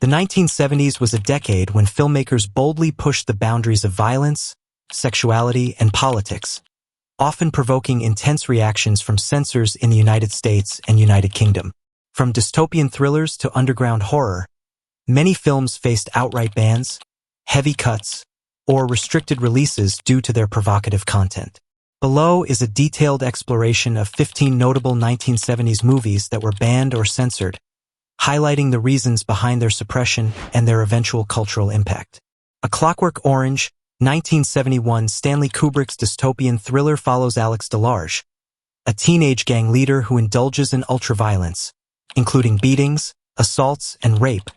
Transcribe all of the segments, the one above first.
The 1970s was a decade when filmmakers boldly pushed the boundaries of violence, sexuality, and politics, often provoking intense reactions from censors in the United States and United Kingdom. From dystopian thrillers to underground horror, many films faced outright bans, heavy cuts, or restricted releases due to their provocative content. Below is a detailed exploration of 15 notable 1970s movies that were banned or censored, highlighting the reasons behind their suppression and their eventual cultural impact. A Clockwork Orange, 1971 Stanley Kubrick's dystopian thriller follows Alex DeLarge, a teenage gang leader who indulges in ultraviolence, including beatings, assaults, and rape,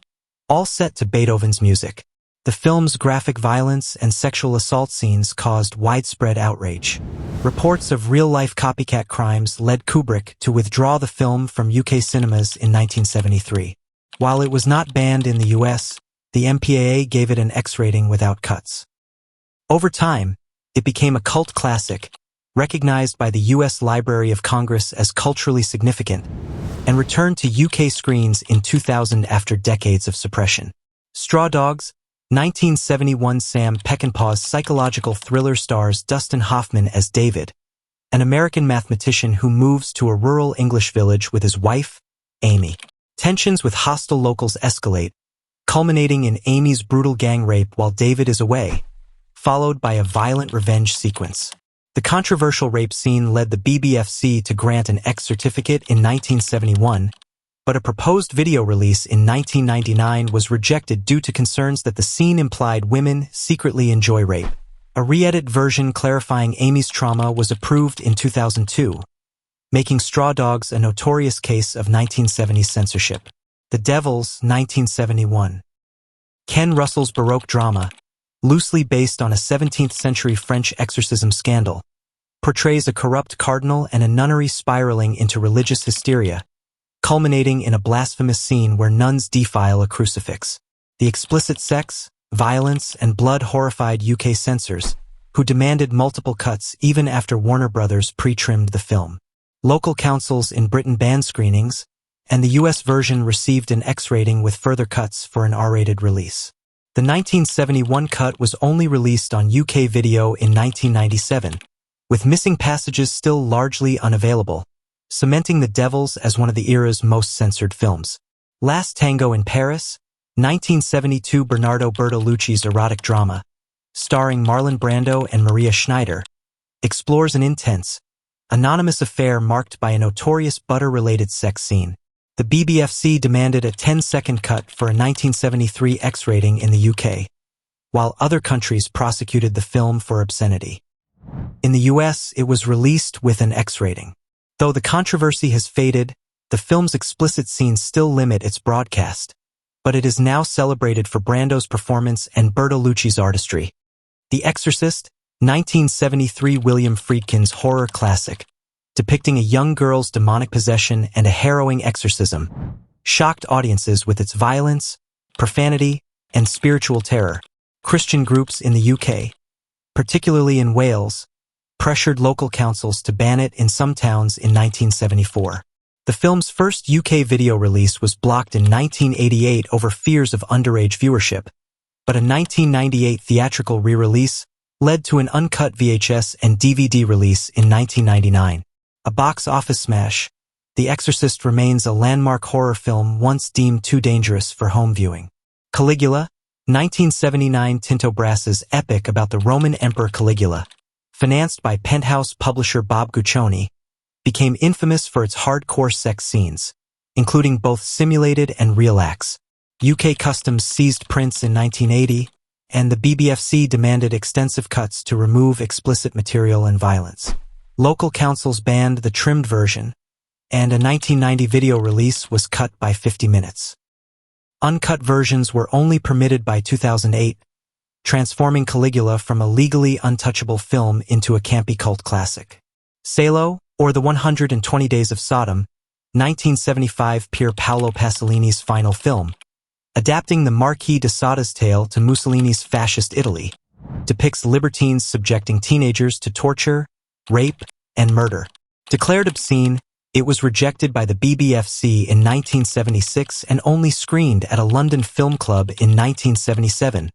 all set to Beethoven's music. The film's graphic violence and sexual assault scenes caused widespread outrage. Reports of real-life copycat crimes led Kubrick to withdraw the film from UK cinemas in 1973. While it was not banned in the US, the MPAA gave it an X rating without cuts. Over time, it became a cult classic, recognized by the US Library of Congress as culturally significant, and returned to UK screens in 2000 after decades of suppression. Straw Dogs, 1971 Sam Peckinpah's psychological thriller stars Dustin Hoffman as David, an American mathematician who moves to a rural English village with his wife, Amy. Tensions with hostile locals escalate, culminating in Amy's brutal gang rape while David is away, followed by a violent revenge sequence. The controversial rape scene led the BBFC to grant an X certificate in 1971, but a proposed video release in 1999 was rejected due to concerns that the scene implied women secretly enjoy rape. A re-edit version clarifying Amy's trauma was approved in 2002, making Straw Dogs a notorious case of 1970s censorship. The Devils, 1971. Ken Russell's Baroque drama, loosely based on a 17th-century French exorcism scandal, portrays a corrupt cardinal and a nunnery spiraling into religious hysteria, culminating in a blasphemous scene where nuns defile a crucifix. The explicit sex, violence, and blood horrified UK censors, who demanded multiple cuts even after Warner Brothers pre-trimmed the film. Local councils in Britain banned screenings, and the US version received an X rating with further cuts for an R-rated release. The 1971 cut was only released on UK video in 1997, with missing passages still largely unavailable, cementing The Devils as one of the era's most censored films. Last Tango in Paris, 1972 Bernardo Bertolucci's erotic drama, starring Marlon Brando and Maria Schneider, explores an intense, anonymous affair marked by a notorious butter-related sex scene. The BBFC demanded a 10-second cut for a 1973 X rating in the UK, while other countries prosecuted the film for obscenity. In the US, it was released with an X rating. Though the controversy has faded, the film's explicit scenes still limit its broadcast, but it is now celebrated for Brando's performance and Bertolucci's artistry. The Exorcist, 1973 William Friedkin's horror classic, depicting a young girl's demonic possession and a harrowing exorcism, shocked audiences with its violence, profanity, and spiritual terror. Christian groups in the UK, particularly in Wales, pressured local councils to ban it in some towns in 1974. The film's first UK video release was blocked in 1988 over fears of underage viewership, but a 1998 theatrical re-release led to an uncut VHS and DVD release in 1999. A box office smash, The Exorcist remains a landmark horror film once deemed too dangerous for home viewing. Caligula, 1979 Tinto Brass's epic about the Roman Emperor Caligula, financed by Penthouse publisher Bob Guccione, became infamous for its hardcore sex scenes, including both simulated and real acts. UK Customs seized prints in 1980, and the BBFC demanded extensive cuts to remove explicit material and violence. Local councils banned the trimmed version, and a 1990 video release was cut by 50 minutes. Uncut versions were only permitted by 2008, transforming Caligula from a legally untouchable film into a campy cult classic. Salo, or The 120 Days of Sodom, 1975 Pier Paolo Pasolini's final film, adapting the Marquis de Sada's tale to Mussolini's fascist Italy, depicts libertines subjecting teenagers to torture, rape, and murder. Declared obscene, It was rejected by the BBFC in 1976 and only screened at a London film club in 1977,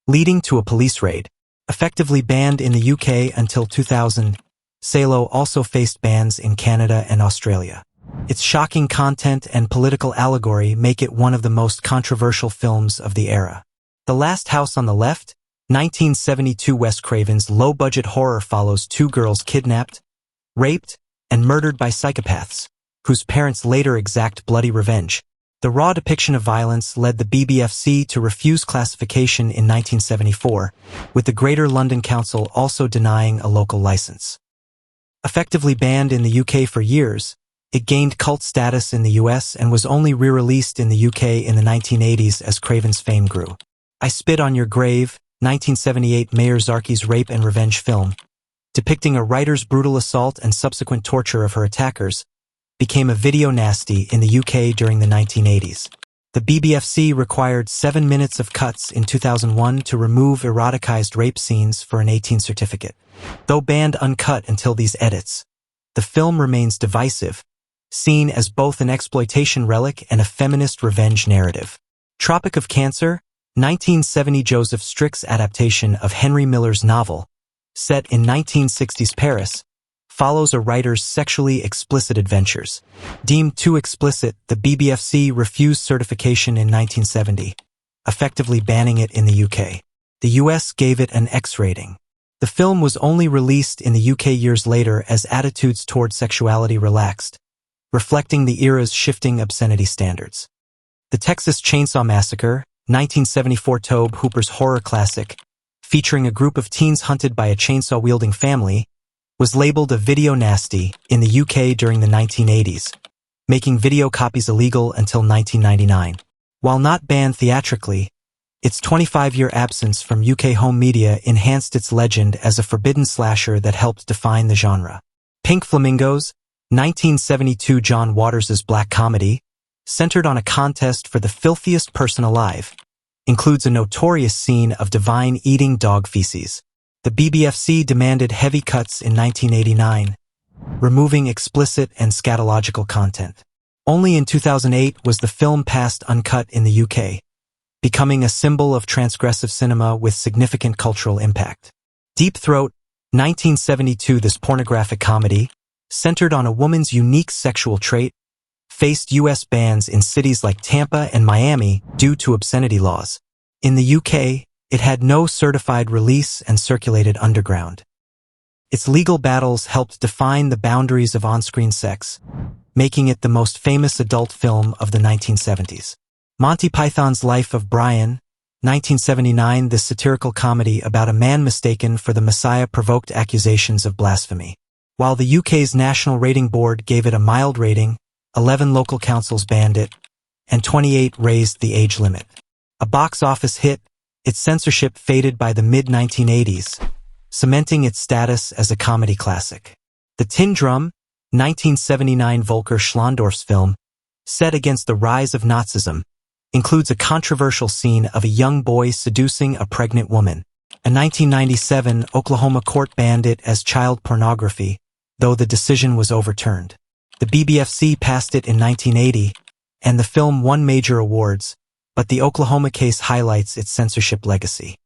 leading to a police raid. Effectively banned in the UK until 2000, Salo also faced bans in Canada and Australia. Its shocking content and political allegory make it one of the most controversial films of the era. The Last House on the Left, 1972 Wes Craven's low-budget horror follows two girls kidnapped, raped, and murdered by psychopaths, whose parents later exact bloody revenge. The raw depiction of violence led the BBFC to refuse classification in 1974, with the Greater London Council also denying a local license. Effectively banned in the UK for years, it gained cult status in the US and was only re-released in the UK in the 1980s as Craven's fame grew. I Spit on Your Grave, 1978 Mayor Zarki's rape and revenge film, depicting a writer's brutal assault and subsequent torture of her attackers, became a video nasty in the UK during the 1980s. The BBFC required 7 minutes of cuts in 2001 to remove eroticized rape scenes for an 18 certificate. Though banned uncut until these edits, the film remains divisive, seen as both an exploitation relic and a feminist revenge narrative. Tropic of Cancer, 1970 Joseph Strick's adaptation of Henry Miller's novel, set in 1960s Paris, follows a writer's sexually explicit adventures. Deemed too explicit, the BBFC refused certification in 1970, effectively banning it in the UK. The US gave it an X rating. The film was only released in the UK years later as attitudes toward sexuality relaxed, reflecting the era's shifting obscenity standards. The Texas Chainsaw Massacre, 1974 Tobe Hooper's horror classic, featuring a group of teens hunted by a chainsaw-wielding family, was labeled a video nasty in the UK during the 1980s, making video copies illegal until 1999. While not banned theatrically, its 25-year absence from UK home media enhanced its legend as a forbidden slasher that helped define the genre. Pink Flamingos, 1972 John Waters' black comedy, centered on a contest for the filthiest person alive, includes a notorious scene of Divine eating dog feces. The BBFC demanded heavy cuts in 1989, removing explicit and scatological content. Only in 2008 was the film passed uncut in the UK, becoming a symbol of transgressive cinema with significant cultural impact. Deep Throat, 1972 This pornographic comedy, centered on a woman's unique sexual trait, faced US bans in cities like Tampa and Miami due to obscenity laws. In the UK, it had no certified release and circulated underground. Its legal battles helped define the boundaries of on-screen sex, making it the most famous adult film of the 1970s. Monty Python's Life of Brian, 1979 This satirical comedy about a man mistaken for the Messiah provoked accusations of blasphemy. While the UK's National Rating Board gave it a mild rating, 11 local councils banned it, and 28 raised the age limit. A box office hit, its censorship faded by the mid-1980s, cementing its status as a comedy classic. The Tin Drum, 1979 Volker Schlondorf's film, set against the rise of Nazism, includes a controversial scene of a young boy seducing a pregnant woman. A 1997 Oklahoma court banned it as child pornography, though the decision was overturned. The BBFC passed it in 1980, and the film won major awards, but the Oklahoma case highlights its censorship legacy.